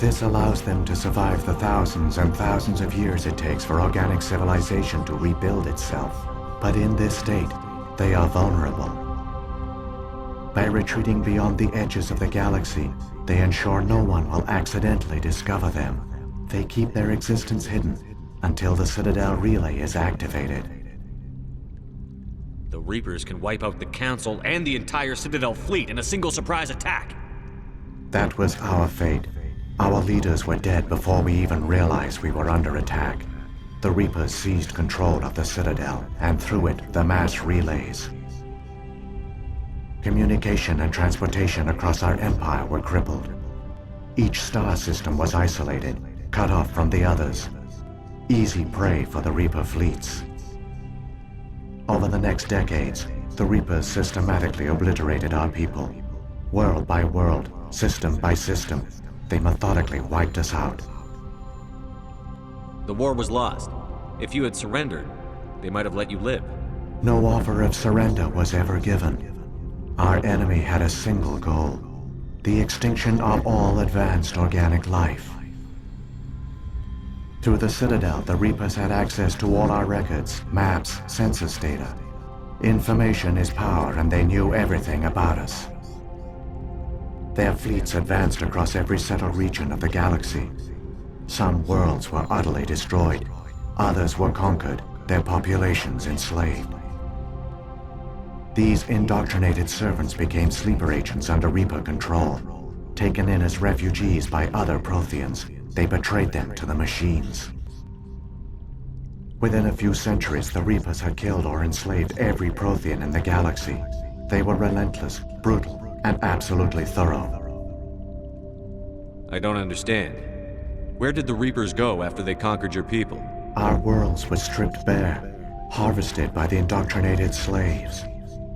This allows them to survive the thousands and thousands of years it takes for organic civilization to rebuild itself. But in this state, they are vulnerable. By retreating beyond the edges of the galaxy, they ensure no one will accidentally discover them. They keep their existence hidden until the Citadel relay is activated. The Reapers can wipe out the Council and the entire Citadel fleet in a single surprise attack. That was our fate. Our leaders were dead before we even realized we were under attack. The Reapers seized control of the Citadel, and through it, the mass relays. Communication and transportation across our empire were crippled. Each star system was isolated, cut off from the others. Easy prey for the Reaper fleets. Over the next decades, the Reapers systematically obliterated our people. World by world, system by system, they methodically wiped us out. The war was lost. If you had surrendered, they might have let you live. No offer of surrender was ever given. Our enemy had a single goal: the extinction of all advanced organic life. Through the Citadel, the Reapers had access to all our records, maps, census data. Information is power, and they knew everything about us. Their fleets advanced across every settled region of the galaxy. Some worlds were utterly destroyed. Others were conquered, their populations enslaved. These indoctrinated servants became sleeper agents under Reaper control. Taken in as refugees by other Protheans, they betrayed them to the machines. Within a few centuries, the Reapers had killed or enslaved every Prothean in the galaxy. They were relentless, brutal, and absolutely thorough. I don't understand. Where did the Reapers go after they conquered your people? Our worlds were stripped bare, harvested by the indoctrinated slaves.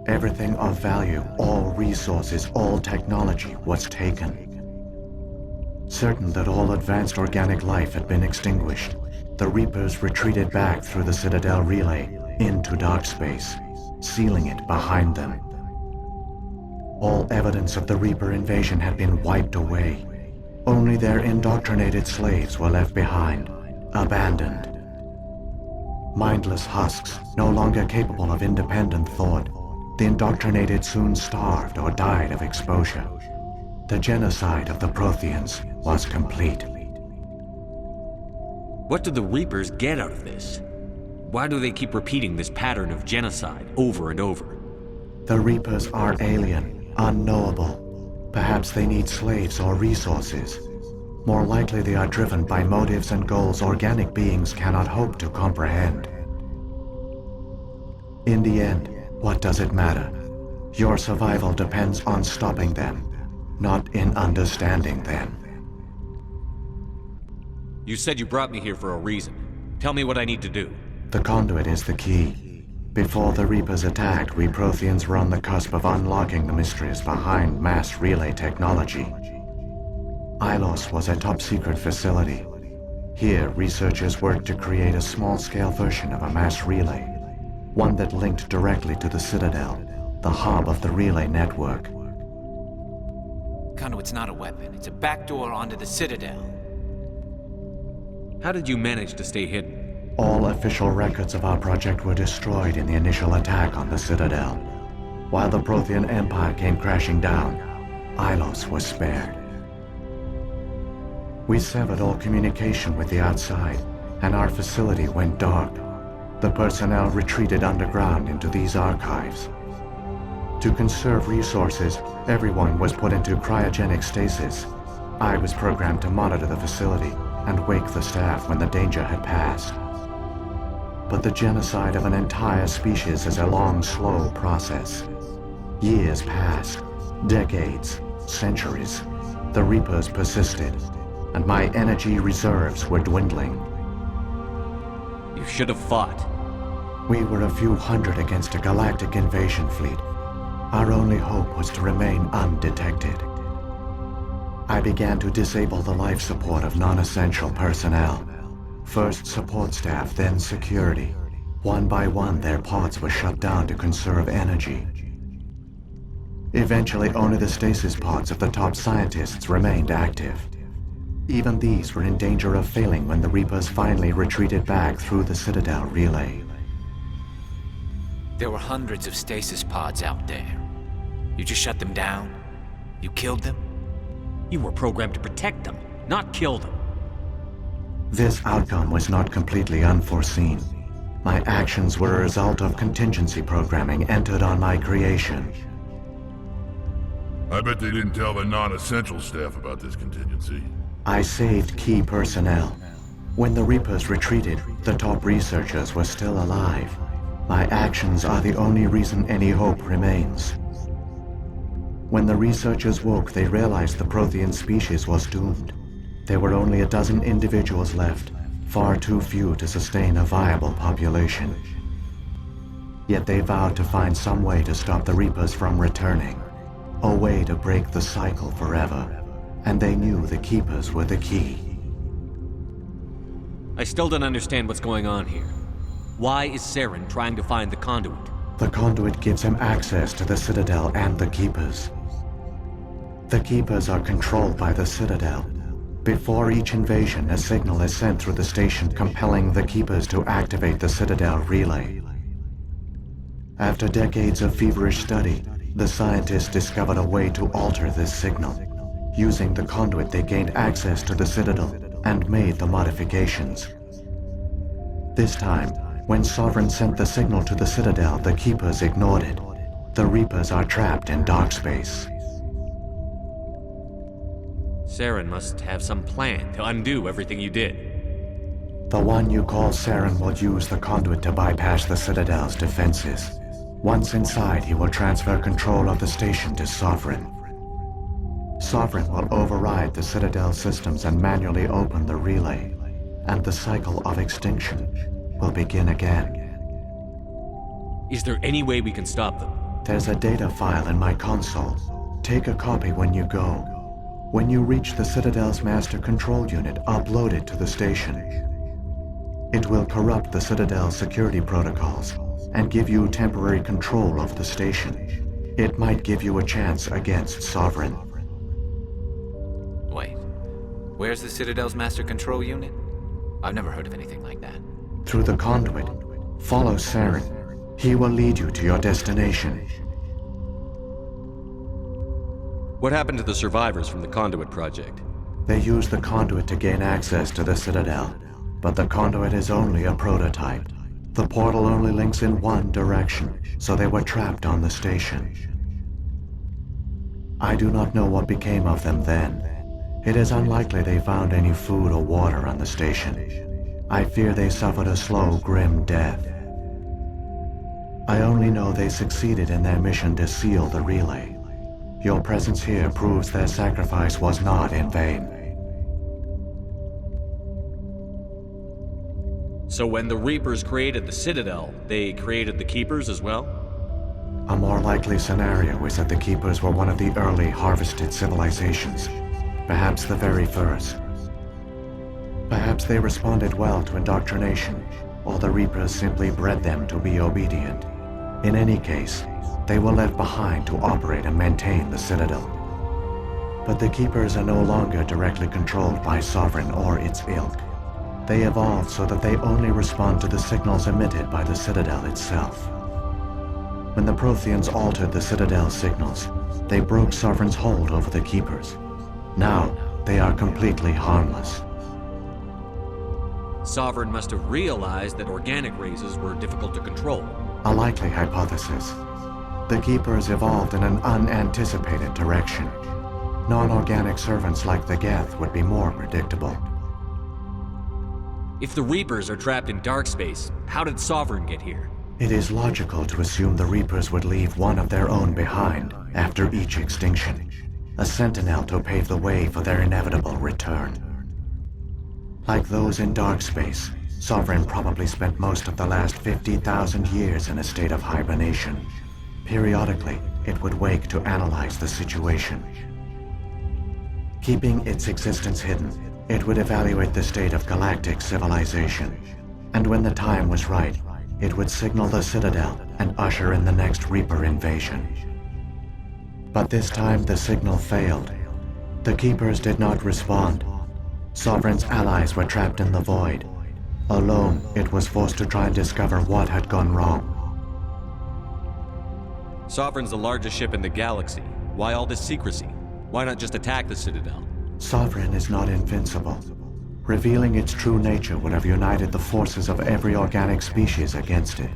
Everything of value, all resources, all technology was taken. Certain that all advanced organic life had been extinguished, the Reapers retreated back through the Citadel relay into dark space, sealing it behind them. All evidence of the Reaper invasion had been wiped away. Only their indoctrinated slaves were left behind, abandoned. Mindless husks, no longer capable of independent thought, the indoctrinated soon starved or died of exposure. The genocide of the Protheans was complete. What do the Reapers get out of this? Why do they keep repeating this pattern of genocide over and over? The Reapers are alien, unknowable. Perhaps they need slaves or resources. More likely they are driven by motives and goals organic beings cannot hope to comprehend. In the end, what does it matter? Your survival depends on stopping them, not in understanding them. You said you brought me here for a reason. Tell me what I need to do. The conduit is the key. Before the Reapers attacked, we Protheans were on the cusp of unlocking the mysteries behind mass relay technology. Ilos was a top-secret facility. Here, researchers worked to create a small-scale version of a mass relay, one that linked directly to the Citadel, the hub of the relay network. Conduit's not a weapon. It's a backdoor onto the Citadel. How did you manage to stay hidden? All official records of our project were destroyed in the initial attack on the Citadel. While the Prothean Empire came crashing down, Ilos was spared. We severed all communication with the outside, and our facility went dark. The personnel retreated underground into these archives. To conserve resources, everyone was put into cryogenic stasis. I was programmed to monitor the facility and wake the staff when the danger had passed. But the genocide of an entire species is a long, slow process. Years passed, decades, centuries. The Reapers persisted, and my energy reserves were dwindling. You should have fought. We were a few hundred against a galactic invasion fleet. Our only hope was to remain undetected. I began to disable the life support of non-essential personnel. First support staff, then security. One by one, their pods were shut down to conserve energy. Eventually, only the stasis pods of the top scientists remained active. Even these were in danger of failing when the Reapers finally retreated back through the Citadel relay. There were hundreds of stasis pods out there. You just shut them down? You killed them? You were programmed to protect them, not kill them. This outcome was not completely unforeseen. My actions were a result of contingency programming entered on my creation. I bet they didn't tell the non-essential staff about this contingency. I saved key personnel. When the Reapers retreated, the top researchers were still alive. My actions are the only reason any hope remains. When the researchers woke, they realized the Prothean species was doomed. There were only a dozen individuals left, far too few to sustain a viable population. Yet they vowed to find some way to stop the Reapers from returning, a way to break the cycle forever, and they knew the Keepers were the key. I still don't understand what's going on here. Why is Saren trying to find the conduit? The conduit gives him access to the Citadel and the Keepers. The Keepers are controlled by the Citadel. Before each invasion, a signal is sent through the station compelling the Keepers to activate the Citadel relay. After decades of feverish study, the scientists discovered a way to alter this signal. Using the conduit, they gained access to the Citadel and made the modifications. This time, when Sovereign sent the signal to the Citadel, the Keepers ignored it. The Reapers are trapped in dark space. Saren must have some plan to undo everything you did. The one you call Saren will use the conduit to bypass the Citadel's defenses. Once inside, he will transfer control of the station to Sovereign. Sovereign will override the Citadel systems and manually open the relay, and the cycle of extinction will begin again. Is there any way we can stop them? There's a data file in my console. Take a copy when you go. When you reach the Citadel's master control unit, upload it to the station. It will corrupt the Citadel's security protocols and give you temporary control of the station. It might give you a chance against Sovereign. Wait, where's the Citadel's master control unit? I've never heard of anything like that. Through the conduit, follow Saren. He will lead you to your destination. What happened to the survivors from the Conduit project? They used the conduit to gain access to the Citadel, but the conduit is only a prototype. The portal only links in one direction, so they were trapped on the station. I do not know what became of them then. It is unlikely they found any food or water on the station. I fear they suffered a slow, grim death. I only know they succeeded in their mission to seal the relay. Your presence here proves their sacrifice was not in vain. So when the Reapers created the Citadel, they created the Keepers as well? A more likely scenario is that the Keepers were one of the early harvested civilizations, perhaps the very first. Perhaps they responded well to indoctrination, or the Reapers simply bred them to be obedient. In any case, they were left behind to operate and maintain the Citadel. But the Keepers are no longer directly controlled by Sovereign or its ilk. They evolved so that they only respond to the signals emitted by the Citadel itself. When the Protheans altered the Citadel's signals, they broke Sovereign's hold over the Keepers. Now, they are completely harmless. Sovereign must have realized that organic races were difficult to control. A likely hypothesis. The Keepers evolved in an unanticipated direction. Non-organic servants like the Geth would be more predictable. If the Reapers are trapped in dark space, how did Sovereign get here? It is logical to assume the Reapers would leave one of their own behind after each extinction. A sentinel to pave the way for their inevitable return. Like those in dark space, Sovereign probably spent most of the last 50,000 years in a state of hibernation. Periodically, it would wake to analyze the situation. Keeping its existence hidden, it would evaluate the state of galactic civilization. And when the time was right, it would signal the Citadel and usher in the next Reaper invasion. But this time the signal failed. The Keepers did not respond. Sovereign's allies were trapped in the void. Alone, it was forced to try and discover what had gone wrong. Sovereign's the largest ship in the galaxy. Why all this secrecy? Why not just attack the Citadel? Sovereign is not invincible. Revealing its true nature would have united the forces of every organic species against it.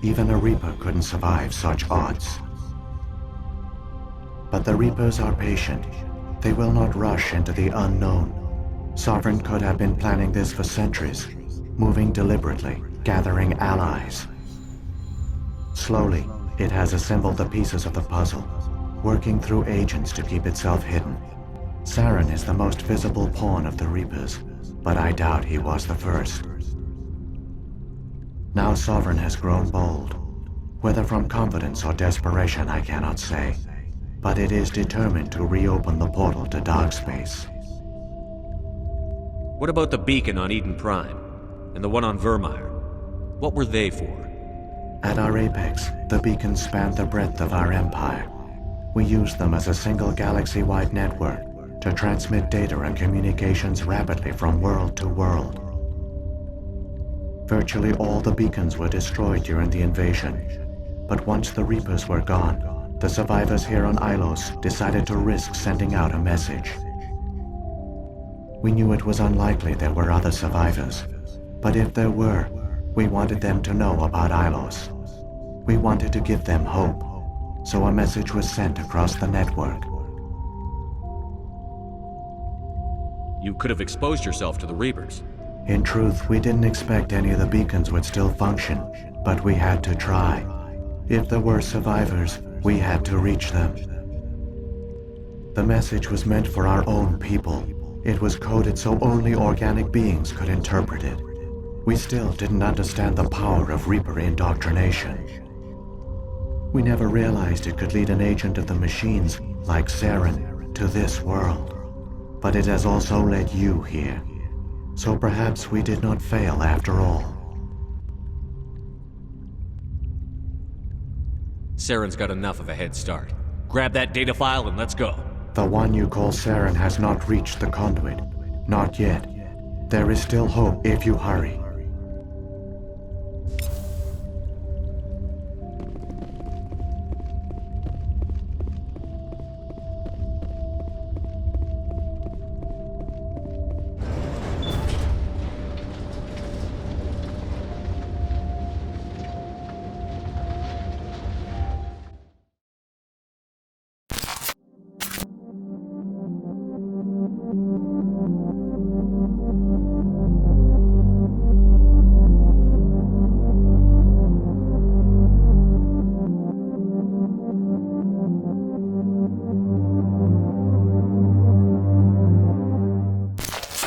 Even a Reaper couldn't survive such odds. But the Reapers are patient. They will not rush into the unknown. Sovereign could have been planning this for centuries, moving deliberately, gathering allies. Slowly, it has assembled the pieces of the puzzle, working through agents to keep itself hidden. Saren is the most visible pawn of the Reapers, but I doubt he was the first. Now Sovereign has grown bold. Whether from confidence or desperation, I cannot say. But it is determined to reopen the portal to dark space. What about the beacon on Eden Prime? And the one on Vermeer? What were they for? At our apex, the beacons spanned the breadth of our empire. We used them as a single galaxy-wide network to transmit data and communications rapidly from world to world. Virtually all the beacons were destroyed during the invasion, but once the Reapers were gone, the survivors here on Ilos decided to risk sending out a message. We knew it was unlikely there were other survivors, but if there were, we wanted them to know about Ilos. We wanted to give them hope, so a message was sent across the network. You could have exposed yourself to the Reapers. In truth, we didn't expect any of the beacons would still function, but we had to try. If there were survivors, we had to reach them. The message was meant for our own people. It was coded so only organic beings could interpret it. We still didn't understand the power of Reaper indoctrination. We never realized it could lead an agent of the machines, like Saren, to this world. But it has also led you here. So perhaps we did not fail after all. Saren's got enough of a head start. Grab that data file and let's go. The one you call Saren has not reached the conduit. Not yet. There is still hope if you hurry.